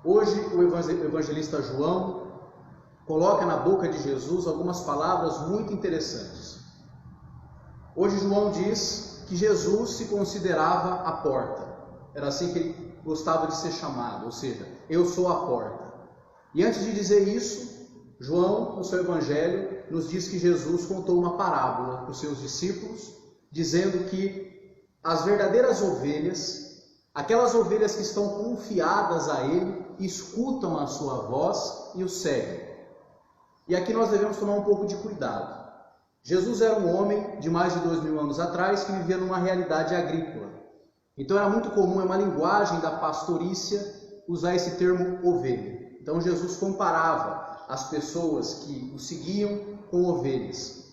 Hoje o evangelista João coloca na boca de Jesus algumas palavras muito interessantes. Hoje João diz que Jesus se considerava a porta. Era assim que ele gostava de ser chamado, ou seja, eu sou a porta. E antes de dizer isso, João, no seu evangelho, nos diz que Jesus contou uma parábola para os seus discípulos, dizendo que as verdadeiras ovelhas, aquelas ovelhas que estão confiadas a Ele, escutam a sua voz e o seguem. E aqui nós devemos tomar um pouco de cuidado. Jesus era um homem de mais de 2000 anos atrás que vivia numa realidade agrícola. Então era muito comum, é uma linguagem da pastorícia, usar esse termo ovelha. Então Jesus comparava as pessoas que o seguiam com ovelhas.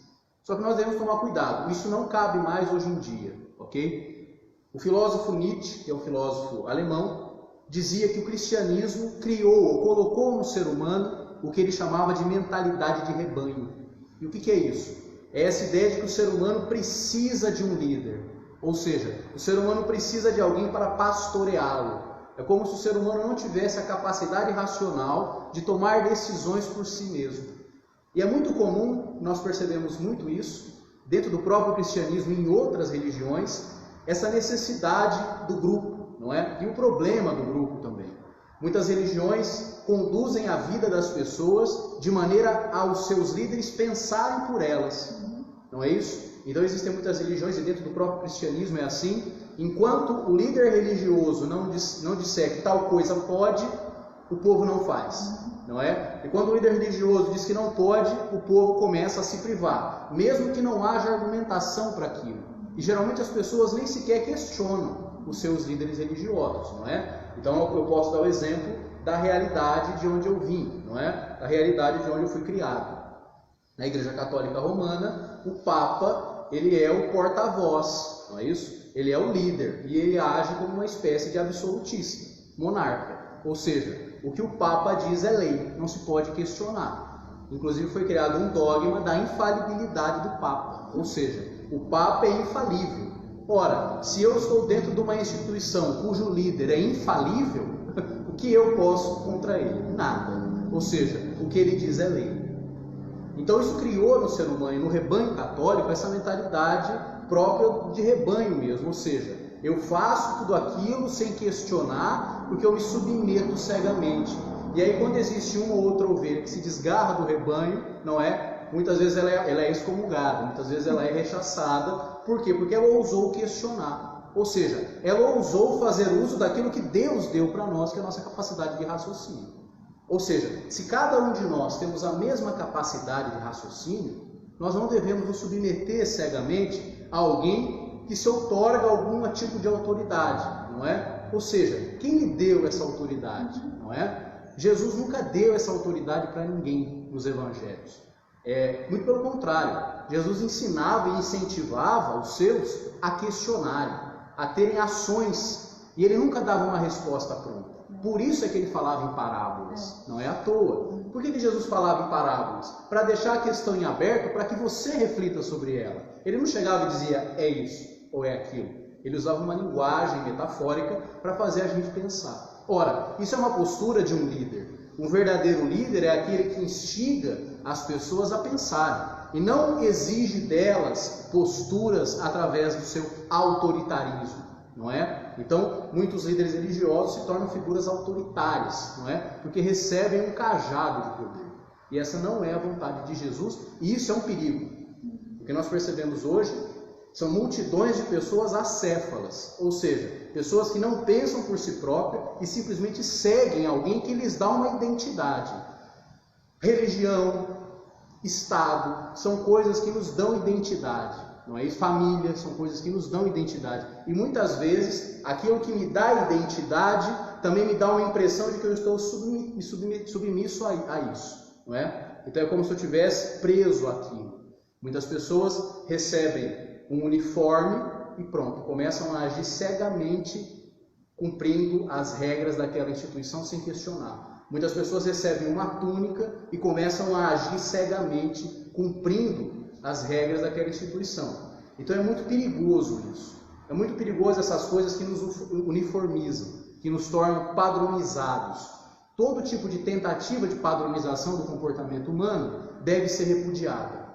Só que nós devemos tomar cuidado, isso não cabe mais hoje em dia, ok? O filósofo Nietzsche, que é um filósofo alemão, dizia que o cristianismo criou ou colocou no ser humano o que ele chamava de mentalidade de rebanho. E o que é isso? É essa ideia de que o ser humano precisa de um líder, ou seja, o ser humano precisa de alguém para pastoreá-lo. É como se o ser humano não tivesse a capacidade racional de tomar decisões por si mesmo. E é muito comum, nós percebemos muito isso, dentro do próprio cristianismo e em outras religiões, essa necessidade do grupo, não é? E o problema do grupo também. Muitas religiões conduzem a vida das pessoas de maneira aos seus líderes pensarem por elas. Não é isso? Então existem muitas religiões, e dentro do próprio cristianismo é assim. Enquanto o líder religioso não disser que tal coisa pode, o povo não faz. Não é? E quando o líder religioso diz que não pode, o povo começa a se privar, mesmo que não haja argumentação para aquilo. E geralmente as pessoas nem sequer questionam os seus líderes religiosos, não é? Então eu posso dar o exemplo da realidade de onde eu vim, não é? Da realidade de onde eu fui criado. Na Igreja Católica Romana, o Papa, ele é o porta-voz, não é isso? Ele é o líder e ele age como uma espécie de absolutista, monarca. Ou seja, o que o Papa diz é lei, não se pode questionar. Inclusive foi criado um dogma da infalibilidade do Papa, ou seja, o Papa é infalível. Ora, se eu estou dentro de uma instituição cujo líder é infalível, o que eu posso contra ele? Nada. Ou seja, o que ele diz é lei. Então isso criou no ser humano e no rebanho católico essa mentalidade própria de rebanho mesmo, ou seja, eu faço tudo aquilo sem questionar, porque eu me submeto cegamente. E aí quando existe uma ou outra ovelha que se desgarra do rebanho, não é? Muitas vezes ela é excomungada, muitas vezes ela é rechaçada. Por quê? Porque ela ousou questionar. Ou seja, ela ousou fazer uso daquilo que Deus deu para nós, que é a nossa capacidade de raciocínio. Ou seja, se cada um de nós temos a mesma capacidade de raciocínio, nós não devemos nos submeter cegamente a alguém que se outorga algum tipo de autoridade, não é? Ou seja, quem lhe deu essa autoridade, não é? Jesus nunca deu essa autoridade para ninguém nos evangelhos. Muito pelo contrário, Jesus ensinava e incentivava os seus a questionarem, a terem ações, e ele nunca dava uma resposta pronta. Por isso é que ele falava em parábolas, não é à toa. Por que Jesus falava em parábolas? Para deixar a questão em aberto, para que você reflita sobre ela. Ele não chegava e dizia, é isso ou é aquilo. Ele usava uma linguagem metafórica para fazer a gente pensar. Ora, isso é uma postura de um líder. Um verdadeiro líder é aquele que instiga as pessoas a pensarem e não exige delas posturas através do seu autoritarismo, não é? Então, muitos líderes religiosos se tornam figuras autoritárias, não é? Porque recebem um cajado de poder. E essa não é a vontade de Jesus, e isso é um perigo. O que nós percebemos hoje são multidões de pessoas acéfalas, ou seja, pessoas que não pensam por si próprias e simplesmente seguem alguém que lhes dá uma identidade. Religião, Estado, são coisas que nos dão identidade, não é isso? Família, são coisas que nos dão identidade. E muitas vezes, aquilo que me dá identidade também me dá uma impressão de que eu estou submisso a isso, não é? Então é como se eu estivesse preso àquilo. Muitas pessoas recebem um uniforme e pronto, começam a agir cegamente, cumprindo as regras daquela instituição sem questionar. Muitas pessoas recebem uma túnica e começam a agir cegamente, cumprindo as regras daquela instituição. Então é muito perigoso isso. É muito perigoso essas coisas que nos uniformizam, que nos tornam padronizados. todo tipo de tentativa de padronização do comportamento humano deve ser repudiada.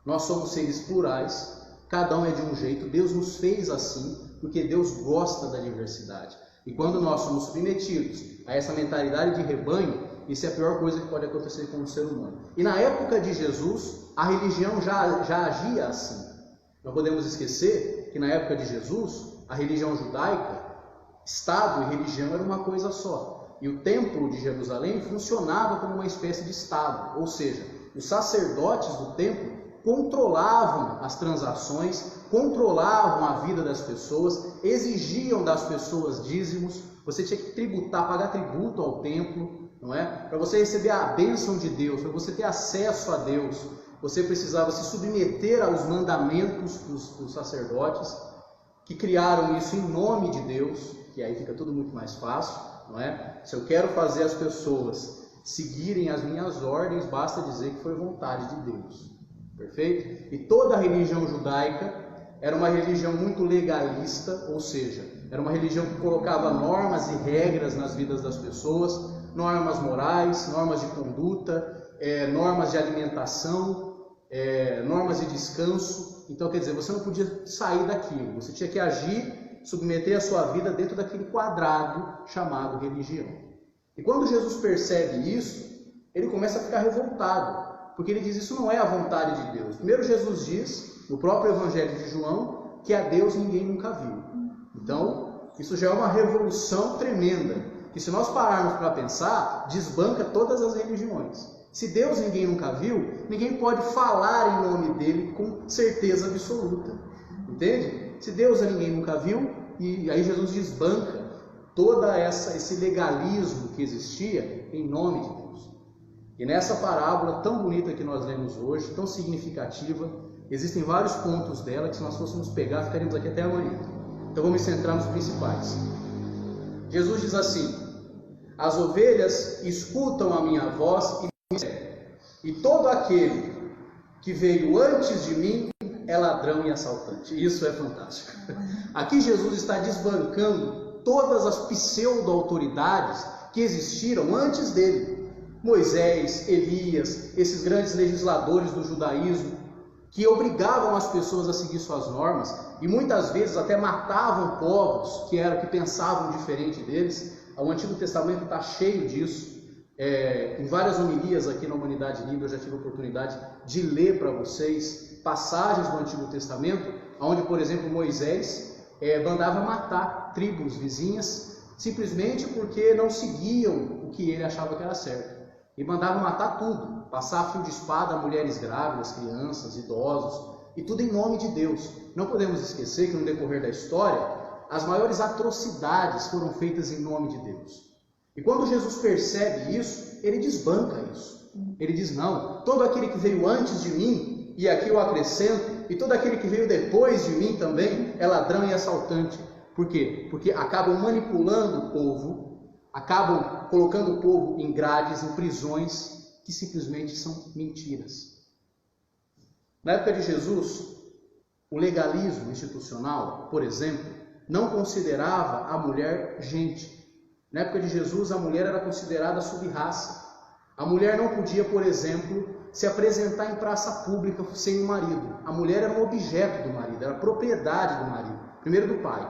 Nós somos seres plurais, cada um é de um jeito, Deus nos fez assim, porque Deus gosta da diversidade. E quando nós somos submetidos a essa mentalidade de rebanho, isso é a pior coisa que pode acontecer com o ser humano. E na época de Jesus, a religião já agia assim. Não podemos esquecer que na época de Jesus, a religião judaica, Estado e religião era uma coisa só. E o templo de Jerusalém funcionava como uma espécie de Estado. Ou seja, os sacerdotes do templo controlavam as transações, controlavam a vida das pessoas, exigiam das pessoas dízimos. Você tinha que tributar, pagar tributo ao templo, não é? Para você receber a bênção de Deus, para você ter acesso a Deus, você precisava se submeter aos mandamentos dos sacerdotes, que criaram isso em nome de Deus, que aí fica tudo muito mais fácil, não é? Se eu quero fazer as pessoas seguirem as minhas ordens, basta dizer que foi vontade de Deus. Perfeito? E toda a religião judaica era uma religião muito legalista, ou seja, era uma religião que colocava normas e regras nas vidas das pessoas, normas morais, normas de conduta, normas de alimentação, normas de descanso. Então, quer dizer, você não podia sair daquilo, você tinha que agir, submeter a sua vida dentro daquele quadrado chamado religião. E quando Jesus percebe isso, ele começa a ficar revoltado, porque ele diz, isso não é a vontade de Deus. Primeiro Jesus diz, no próprio Evangelho de João, que a Deus ninguém nunca viu. Então, isso já é uma revolução tremenda, que se nós pararmos para pensar, desbanca todas as religiões. Se Deus ninguém nunca viu, ninguém pode falar em nome dele com certeza absoluta. Entende? Se Deus ninguém nunca viu, e aí Jesus desbanca todo esse legalismo que existia em nome de Deus. E nessa parábola tão bonita que nós lemos hoje, tão significativa, existem vários pontos dela que se nós fôssemos pegar, ficaríamos aqui até amanhã. Então vamos centrar nos principais. Jesus diz assim, as ovelhas escutam a minha voz e me seguem. E todo aquele que veio antes de mim é ladrão e assaltante. Isso é fantástico. Aqui Jesus está desbancando todas as pseudo-autoridades que existiram antes dele. Moisés, Elias, esses grandes legisladores do judaísmo, que obrigavam as pessoas a seguir suas normas e muitas vezes até matavam povos que pensavam diferente deles. O Antigo Testamento está cheio disso. Em várias homilias aqui na Humanidade Livre eu já tive a oportunidade de ler para vocês passagens do Antigo Testamento, onde, por exemplo, Moisés mandava matar tribos vizinhas simplesmente porque não seguiam o que ele achava que era certo. E mandava matar tudo, passar fio de espada a mulheres grávidas, crianças, idosos, e tudo em nome de Deus. Não podemos esquecer que no decorrer da história, as maiores atrocidades foram feitas em nome de Deus. E quando Jesus percebe isso, ele desbanca isso. Ele diz, não, todo aquele que veio antes de mim, e aqui eu acrescento, e todo aquele que veio depois de mim também, é ladrão e assaltante. Por quê? Porque acabam manipulando o povo, acabam colocando o povo em grades, em prisões, que simplesmente são mentiras. Na época de Jesus, o legalismo institucional, por exemplo, não considerava a mulher gente. Na época de Jesus, a mulher era considerada sub-raça. A mulher não podia, por exemplo, se apresentar em praça pública sem o marido. A mulher era um objeto do marido, era propriedade do marido. Primeiro do pai,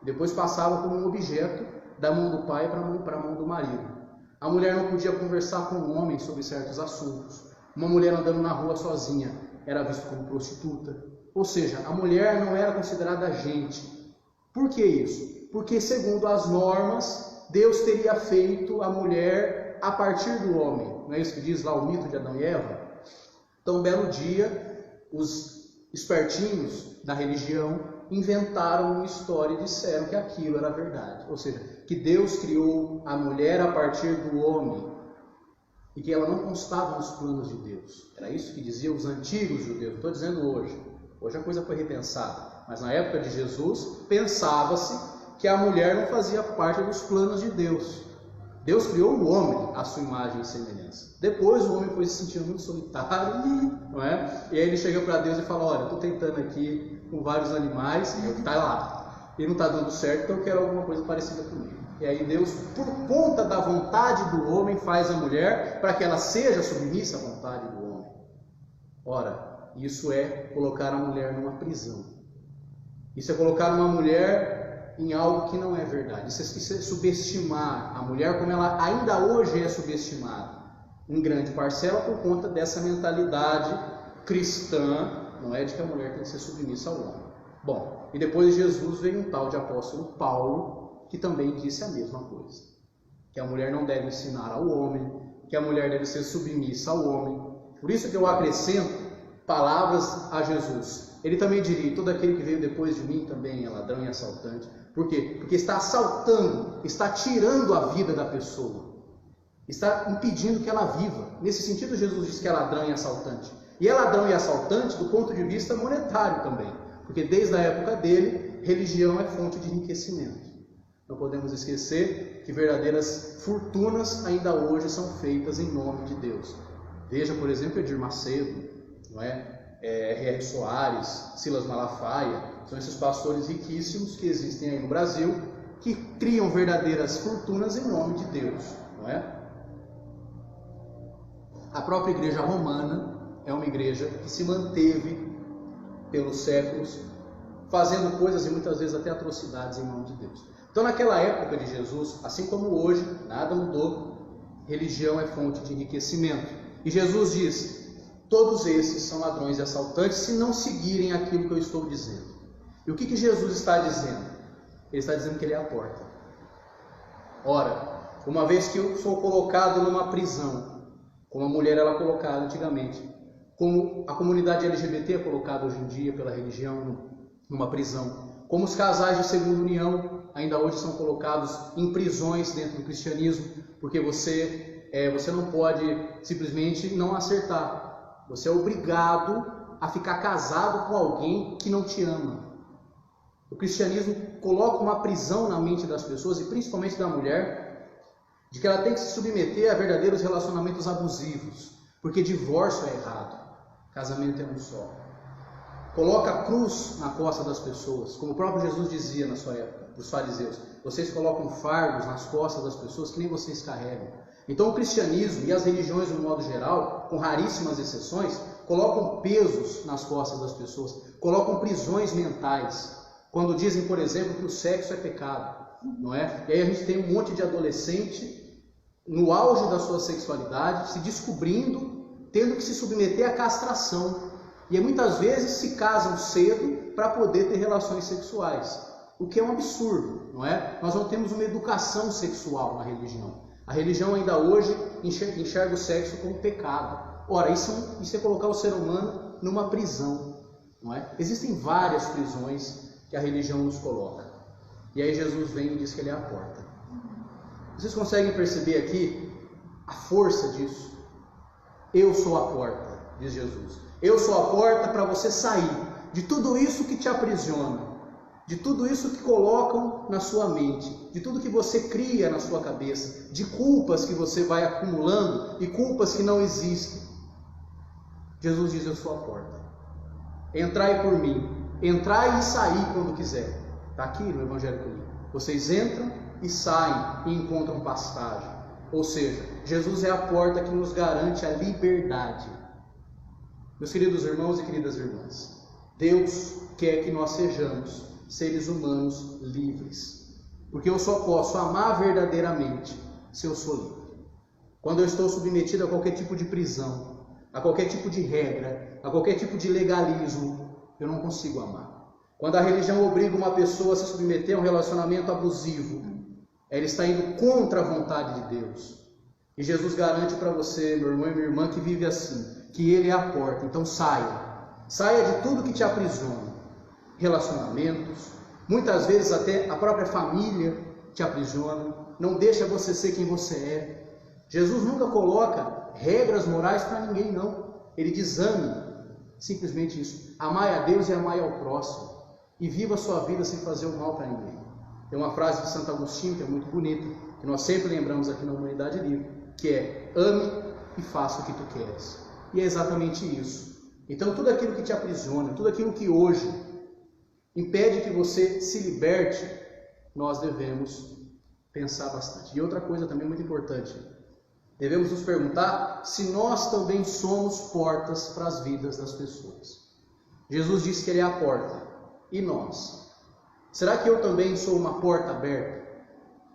depois passava como um objeto da mão do pai para a mão do marido. A mulher não podia conversar com o homem sobre certos assuntos. Uma mulher andando na rua sozinha era vista como prostituta. Ou seja, a mulher não era considerada gente. Por que isso? Porque, segundo as normas, Deus teria feito a mulher a partir do homem. Não é isso que diz lá o mito de Adão e Eva? Então, um belo dia, os espertinhos da religião inventaram uma história e disseram que aquilo era verdade. Ou seja, que Deus criou a mulher a partir do homem e que ela não constava nos planos de Deus. Era isso que diziam os antigos judeus. Estou dizendo hoje. Hoje a coisa foi repensada. Mas na época de Jesus, pensava-se que a mulher não fazia parte dos planos de Deus. Deus criou o homem à sua imagem e semelhança. Depois o homem foi se sentindo muito solitário, não é? E aí ele chega para Deus e fala, olha, estou tentando aqui com vários animais, e está lá. E não está dando certo, então eu quero alguma coisa parecida comigo. E aí Deus, por conta da vontade do homem, faz a mulher para que ela seja submissa à vontade do homem. Ora, isso é colocar a mulher numa prisão. Isso é colocar uma mulher em algo que não é verdade. Isso é subestimar a mulher como ela ainda hoje é subestimada, em grande parcela por conta dessa mentalidade cristã, não é, de que a mulher tem que ser submissa ao homem. Bom, e depois de Jesus veio um tal de apóstolo Paulo, que também disse a mesma coisa, que a mulher não deve ensinar ao homem, que a mulher deve ser submissa ao homem. Por isso que eu acrescento palavras a Jesus. Ele também diria: todo aquele que veio depois de mim também é ladrão e assaltante. Por quê? Porque está assaltando, está tirando a vida da pessoa, está impedindo que ela viva. Nesse sentido, Jesus diz que é ladrão e assaltante. E é ladrão e assaltante do ponto de vista monetário também, porque desde a época dele, religião é fonte de enriquecimento. Não podemos esquecer que verdadeiras fortunas ainda hoje são feitas em nome de Deus. Veja, por exemplo, Edir Macedo, não é? R.R. Soares, Silas Malafaia, são esses pastores riquíssimos que existem aí no Brasil, que criam verdadeiras fortunas em nome de Deus, não é? A própria igreja romana é uma igreja que se manteve pelos séculos, fazendo coisas e muitas vezes até atrocidades em nome de Deus. Então, naquela época de Jesus, assim como hoje, nada mudou, religião é fonte de enriquecimento. E Jesus diz: todos esses são ladrões e assaltantes se não seguirem aquilo que eu estou dizendo. E o que Jesus está dizendo? Ele está dizendo que ele é a porta. Ora, uma vez que eu sou colocado numa prisão, como a mulher era colocada antigamente, como a comunidade LGBT é colocada hoje em dia pela religião numa prisão, como os casais de segunda união ainda hoje são colocados em prisões dentro do cristianismo, porque você não pode simplesmente não acertar. Você é obrigado a ficar casado com alguém que não te ama. O cristianismo coloca uma prisão na mente das pessoas, e principalmente da mulher, de que ela tem que se submeter a verdadeiros relacionamentos abusivos, porque divórcio é errado, casamento é um só. Coloca a cruz na costa das pessoas, como o próprio Jesus dizia na sua época, para os fariseus: vocês colocam fardos nas costas das pessoas que nem vocês carregam. Então o cristianismo e as religiões no modo geral, com raríssimas exceções, colocam pesos nas costas das pessoas, colocam prisões mentais, quando dizem, por exemplo, que o sexo é pecado, não é? E aí a gente tem um monte de adolescente no auge da sua sexualidade, se descobrindo, tendo que se submeter à castração, e muitas vezes se casam cedo para poder ter relações sexuais, o que é um absurdo, não é? Nós não temos uma educação sexual na religião. A religião ainda hoje enxerga o sexo como pecado. Ora, isso é colocar o ser humano numa prisão, não é? Existem várias prisões que a religião nos coloca. E aí Jesus vem e diz que ele é a porta. Vocês conseguem perceber aqui a força disso? Eu sou a porta, diz Jesus. Eu sou a porta para você sair de tudo isso que te aprisiona, de tudo isso que colocam na sua mente, de tudo que você cria na sua cabeça, de culpas que você vai acumulando e culpas que não existem. Jesus diz: eu sou a porta. Entrai por mim. Entrai e sair quando quiser. Está aqui no Evangelho que eu li. Vocês entram e saem e encontram pastagem. Ou seja, Jesus é a porta que nos garante a liberdade. Meus queridos irmãos e queridas irmãs, Deus quer que nós sejamos seres humanos livres, porque eu só posso amar verdadeiramente se eu sou livre. Quando eu estou submetido a qualquer tipo de prisão, a qualquer tipo de regra, a qualquer tipo de legalismo, eu não consigo amar. Quando a religião obriga uma pessoa a se submeter a um relacionamento abusivo, ela está indo contra a vontade de Deus. E Jesus garante para você, meu irmão e minha irmã, que vive assim, que Ele é a porta. Então saia de tudo que te aprisiona. Relacionamentos, muitas vezes até a própria família te aprisiona, não deixa você ser quem você é. Jesus nunca coloca regras morais para ninguém, não. Ele diz: ame, simplesmente isso. Amai a Deus e amai ao próximo, e viva a sua vida sem fazer o mal para ninguém. Tem uma frase de Santo Agostinho que é muito bonita, que nós sempre lembramos aqui na Humanidade Livre, que é: ame e faça o que tu queres. E é exatamente isso. Então tudo aquilo que te aprisiona, tudo aquilo que hoje impede que você se liberte, nós devemos pensar bastante. E outra coisa também muito importante, devemos nos perguntar se nós também somos portas para as vidas das pessoas. Jesus disse que Ele é a porta. E nós? Será que eu também sou uma porta aberta?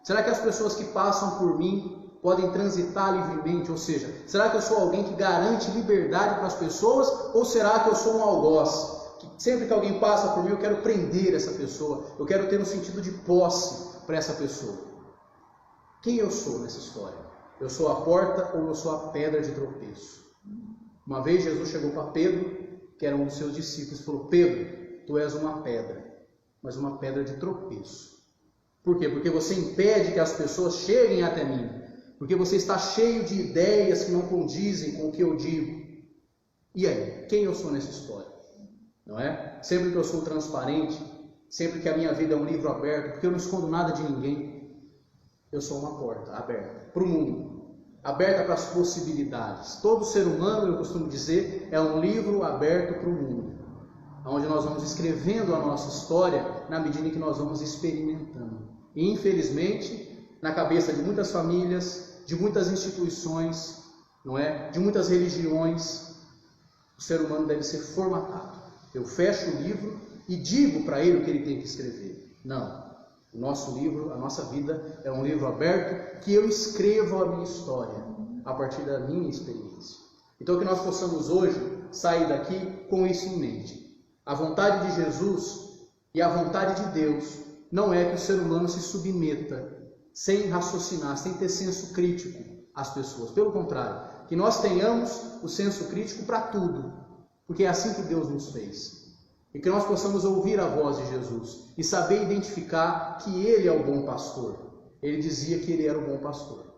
Será que as pessoas que passam por mim podem transitar livremente? Ou seja, será que eu sou alguém que garante liberdade para as pessoas? Ou será que eu sou um algoz? Que sempre que alguém passa por mim, eu quero prender essa pessoa. Eu quero ter um sentido de posse para essa pessoa. Quem eu sou nessa história? Eu sou a porta ou eu sou a pedra de tropeço? Uma vez Jesus chegou para Pedro, que era um dos seus discípulos, e falou: Pedro, tu és uma pedra, mas uma pedra de tropeço. Por quê? Porque você impede que as pessoas cheguem até mim. Porque você está cheio de ideias que não condizem com o que eu digo. E aí, quem eu sou nessa história? Não é? Sempre que eu sou transparente, sempre que a minha vida é um livro aberto, porque eu não escondo nada de ninguém, eu sou uma porta aberta para o mundo, aberta para as possibilidades. Todo ser humano, eu costumo dizer, é um livro aberto para o mundo, onde nós vamos escrevendo a nossa história na medida em que nós vamos experimentando. E infelizmente, na cabeça de muitas famílias, de muitas instituições, não é? De muitas religiões, o ser humano deve ser formatado. Eu fecho o livro e digo para ele o que ele tem que escrever. Não. O nosso livro, a nossa vida, é um livro aberto que eu escrevo a minha história a partir da minha experiência. Então que nós possamos hoje sair daqui com isso em mente. A vontade de Jesus e a vontade de Deus não é que o ser humano se submeta sem raciocinar, sem ter senso crítico às pessoas. Pelo contrário, que nós tenhamos o senso crítico para tudo, porque é assim que Deus nos fez. E que nós possamos ouvir a voz de Jesus e saber identificar que Ele é o bom pastor. Ele dizia que Ele era o bom pastor.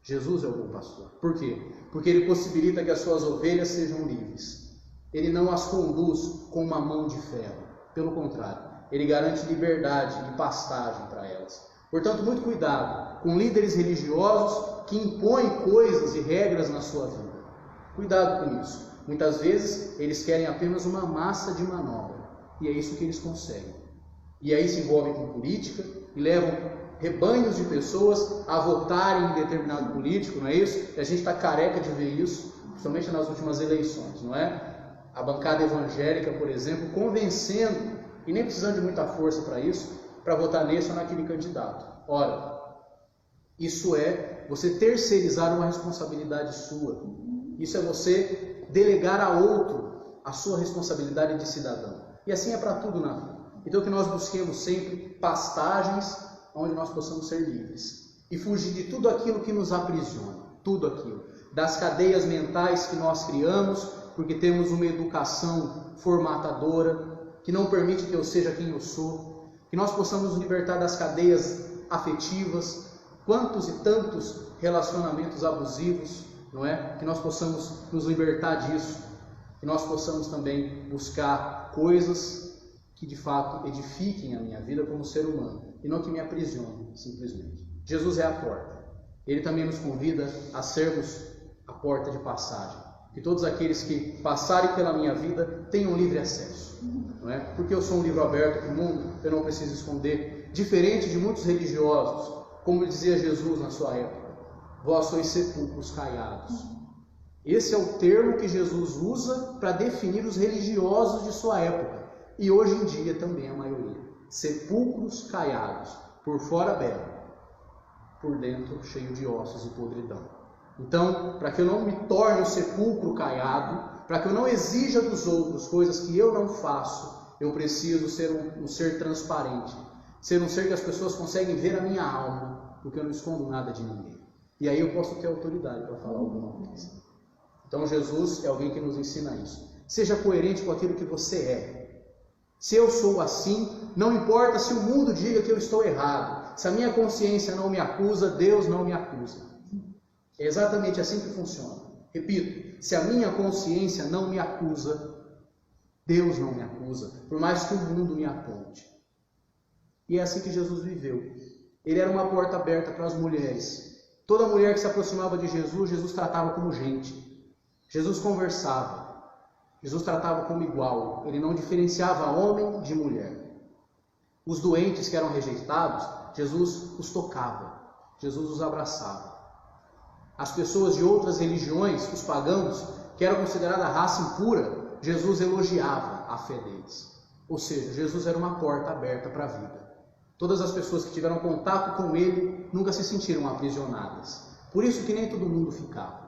Jesus é o bom pastor. Por quê? Porque Ele possibilita que as suas ovelhas sejam livres. Ele não as conduz com uma mão de ferro. Pelo contrário, Ele garante liberdade e pastagem para elas. Portanto, muito cuidado com líderes religiosos que impõem coisas e regras na sua vida. Cuidado com isso. Muitas vezes eles querem apenas uma massa de manobra. E é isso que eles conseguem. E aí se envolvem com política e levam rebanhos de pessoas a votarem em determinado político, não é isso? E a gente está careca de ver isso, principalmente nas últimas eleições, não é? A bancada evangélica, por exemplo, convencendo, e nem precisando de muita força para isso, para votar nesse ou naquele candidato. Ora, isso é você terceirizar uma responsabilidade sua. Isso é você delegar a outro a sua responsabilidade de cidadão. E assim é para tudo na vida. Então que nós busquemos sempre pastagens onde nós possamos ser livres. E fugir de tudo aquilo que nos aprisiona. Tudo aquilo. Das cadeias mentais que nós criamos, porque temos uma educação formatadora, que não permite que eu seja quem eu sou. Que nós possamos nos libertar das cadeias afetivas. Quantos e tantos relacionamentos abusivos, não é? Que nós possamos nos libertar disso. Que nós possamos também buscar coisas que de fato edifiquem a minha vida como ser humano e não que me aprisionem simplesmente. Jesus é a porta. Ele também nos convida a sermos a porta de passagem. Que todos aqueles que passarem pela minha vida tenham livre acesso. Não é? Porque eu sou um livro aberto para o mundo, eu não preciso esconder. Diferente de muitos religiosos, como dizia Jesus na sua época, vós sois sepulcros caiados. Esse é o termo que Jesus usa para definir os religiosos de sua época. E hoje em dia também a maioria. Sepulcros caiados, por fora belo, por dentro cheio de ossos e podridão. Então, para que eu não me torne um sepulcro caiado, para que eu não exija dos outros coisas que eu não faço, eu preciso ser um ser transparente. Ser um ser que as pessoas conseguem ver a minha alma, porque eu não escondo nada de ninguém. E aí eu posso ter autoridade para falar alguma coisa. Então Jesus é alguém que nos ensina isso. Seja coerente com aquilo que você é. Se eu sou assim, não importa se o mundo diga que eu estou errado. Se a minha consciência não me acusa, Deus não me acusa. É exatamente assim que funciona. Repito, se a minha consciência não me acusa, Deus não me acusa, por mais que o mundo me aponte. E é assim que Jesus viveu. Ele era uma porta aberta para as mulheres. Toda mulher que se aproximava de Jesus, Jesus tratava como gente. Jesus conversava, Jesus tratava como igual, ele não diferenciava homem de mulher. Os doentes que eram rejeitados, Jesus os tocava, Jesus os abraçava. As pessoas de outras religiões, os pagãos, que eram consideradas raça impura, Jesus elogiava a fé deles. Ou seja, Jesus era uma porta aberta para a vida. Todas as pessoas que tiveram contato com ele nunca se sentiram aprisionadas. Por isso que nem todo mundo ficava.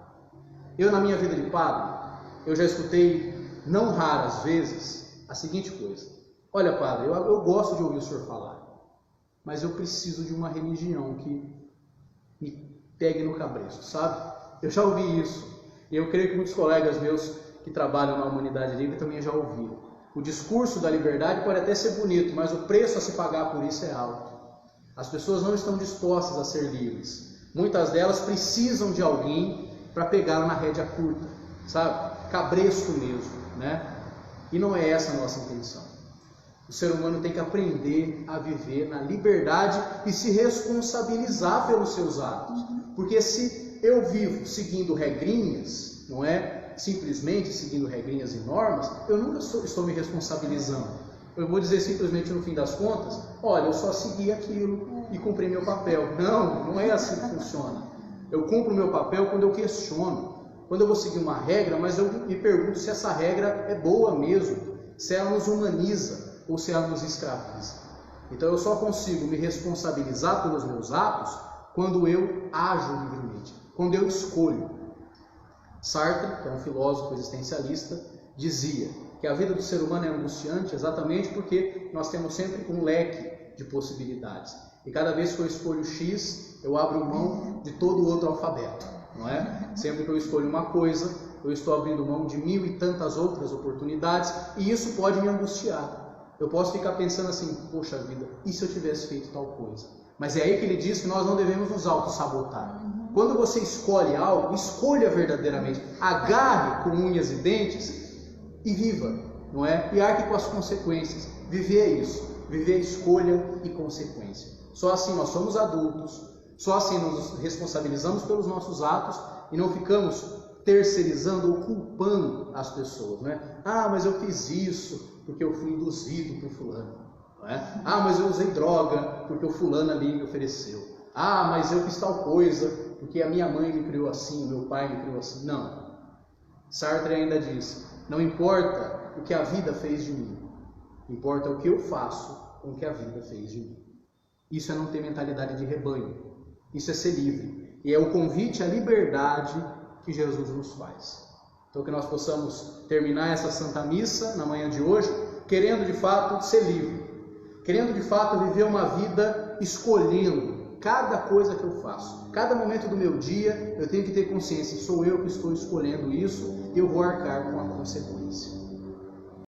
Eu, na minha vida de padre, eu já escutei, não raras vezes, a seguinte coisa: olha, padre, eu gosto de ouvir o senhor falar, mas eu preciso de uma religião que me pegue no cabresto, sabe? Eu já ouvi isso, e eu creio que muitos colegas meus que trabalham na Humanidade Livre também já ouviram. O discurso da liberdade pode até ser bonito, mas o preço a se pagar por isso é alto. As pessoas não estão dispostas a ser livres. Muitas delas precisam de alguém para pegá-la na rédea curta, sabe? Cabresto mesmo, né? E não é essa a nossa intenção. O ser humano tem que aprender a viver na liberdade e se responsabilizar pelos seus atos. Porque se eu vivo seguindo regrinhas, não é simplesmente seguindo regrinhas e normas, eu nunca estou me responsabilizando. Eu vou dizer simplesmente no fim das contas: olha, eu só segui aquilo e cumpri meu papel. Não, não é assim que funciona. Eu cumpro o meu papel quando eu questiono. Quando eu vou seguir uma regra, mas eu me pergunto se essa regra é boa mesmo, se ela nos humaniza ou se ela nos escraviza. Então eu só consigo me responsabilizar pelos meus atos quando eu ajo livremente, quando eu escolho. Sartre, que é um filósofo existencialista, dizia que a vida do ser humano é angustiante exatamente porque nós temos sempre um leque de possibilidades. E cada vez que eu escolho X, eu abro mão de todo o outro alfabeto, não é? Sempre que eu escolho uma coisa, eu estou abrindo mão de 1000 e tantas outras oportunidades, e isso pode me angustiar. Eu posso ficar pensando assim: poxa vida, e se eu tivesse feito tal coisa? Mas é aí que ele diz que nós não devemos nos auto-sabotar. Quando você escolhe algo, escolha verdadeiramente, agarre com unhas e dentes e viva, não é? E arque com as consequências. Viver é isso, viver é escolha e consequência. Só assim nós somos adultos, só assim nos responsabilizamos pelos nossos atos e não ficamos terceirizando ou culpando as pessoas, não é? Ah, mas eu fiz isso porque eu fui induzido por fulano, não é? Ah, mas eu usei droga porque o fulano ali me ofereceu. Ah, mas eu fiz tal coisa porque a minha mãe me criou assim, o meu pai me criou assim. Não. Sartre ainda diz: não importa o que a vida fez de mim, importa o que eu faço com o que a vida fez de mim. Isso é não ter mentalidade de rebanho. Isso é ser livre. E é o convite à liberdade que Jesus nos faz. Então que nós possamos terminar essa Santa Missa na manhã de hoje querendo de fato ser livre, querendo de fato viver uma vida escolhendo cada coisa que eu faço. Cada momento do meu dia eu tenho que ter consciência: sou eu que estou escolhendo isso e eu vou arcar com a consequência.